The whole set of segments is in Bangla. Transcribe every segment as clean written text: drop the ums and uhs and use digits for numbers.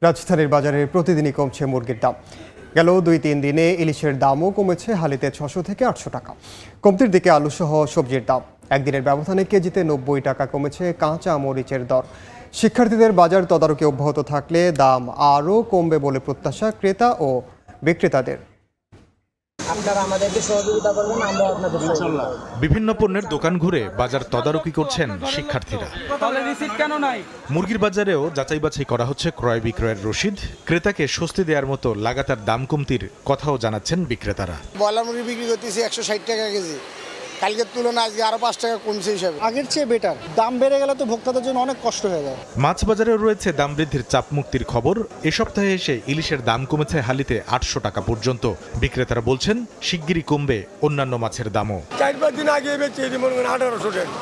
রাজধানীর বাজারে প্রতিদিনই কমছে মুরগির দাম। গেল 2-3 দিনে ইলিশের দামও কমেছে হালিতে 600 থেকে 800 টাকা। কমতির দিকে আলুসহ সবজির দাম। একদিনের ব্যবধানে কেজিতে 90 টাকা কমেছে কাঁচা মরিচের দর। শিক্ষার্থীদের বাজার তদারকি অব্যাহত থাকলে দাম আরও কমবে বলে প্রত্যাশা ক্রেতা ও বিক্রেতাদের। আপনারা আমাদেরকে সহযোগিতা করবেন, আমরা আপনাদের বিভিন্ন পণ্যের দোকান ঘুরে বাজার তদারকি করছেন শিক্ষার্থীরা। মুরগির বাজারেও যাচাই বাছাই করা হচ্ছে ক্রয় বিক্রয়ের রসিদ। ক্রেতাকে স্বস্তি দেওয়ার মতো লাগাতার দাম কমতির কথাও জানাচ্ছেন বিক্রেতারা। ব্রয়লার মুরগি বিক্রি করতেছি 160 টাকা কেজি, কালকের তুলনায় আজকে আরো 5 টাকা কমছে হিসাবে। আগের চেয়ে বেটার। দাম বেড়ে গেলে তো ভোক্তাদের জন্য অনেক কষ্ট হয়ে যায়। মাছ বাজারেও রয়েছে দাম বৃদ্ধির চাপ মুক্তির খবর। এ সপ্তাহে এসে ইলিশের দাম কমেছে হালিতে 800 টাকা পর্যন্ত। বিক্রেতারা বলছেন শিগগিরই কমবে অন্যান্য মাছের দামও। 4-5 দিন আগে বেচে 1800 টাকা,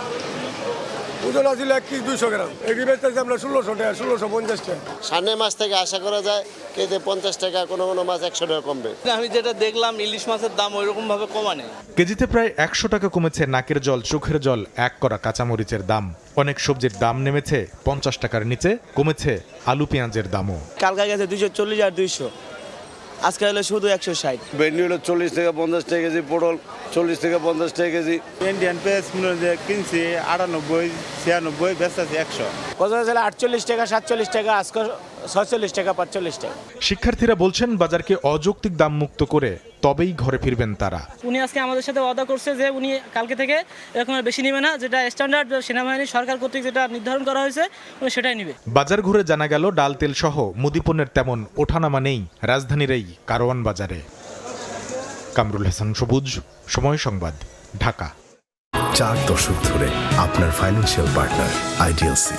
ওজন আছিল 1 কেজি 200 গ্রাম, এটি বেচতেছি আমরা 1600 টাকা, 1650 টাকা। সামনের মাস থেকে আশা করা যায় কেজিতে 50 টাকা, কোনো কোনো মাছ 100 টাকা কমবে। আমি যেটা দেখলাম ইলিশ মাছের দাম ওইরকম ভাবে কমা নেই। কেজিতে প্রায় 100 টাকা কমেছে নাকের জল চোখের জল এক করা কাঁচামরিচের দাম। অনেক সবজির দাম নেমেছে 50 টাকার নিচে। কমেছে আলু পেঁয়াজের দামও। কালকা গেছে 240 আর 200, আজকে হলো শুধু 160। ভেন্ডি হলো 40 থেকে 50 টাকা কেজি, পটল 40 থেকে 50 টাকা কেজি। ইন্ডিয়ান পেঁয়াজ কিনছি 98, 96, বেচতেছি 100। কত ছিল 48 টাকা, 47 টাকা, আজকে 46 টাকা, 45 টাকা। শিক্ষার্থীরা বলছেন বাজারকে অযৌক্তিক দাম মুক্ত করে তবেই ঘরে ফিরবেন তারা। উনি আজকে আমাদের সাথে ওয়াদা করছে যে উনি কালকে থেকে এরকম বেশি নেবে না, যেটা স্ট্যান্ডার্ড সেনাবাহিনী সরকার কর্তৃক যেটা নির্ধারণ করা হয়েছে উনি সেটাই নেবে। বাজার ঘুরে জানা গেল ডাল তেল সহ মুদি পণ্যের তেমন ওঠানামা নেই রাজধানীর এই কারওয়ান বাজারে। কামরুল হাসান সবুজ, সময় সংবাদ, ঢাকা। 4 দশক ধরে আপনার ফাইন্যান্সিয়াল পার্টনার আইডিএলসি।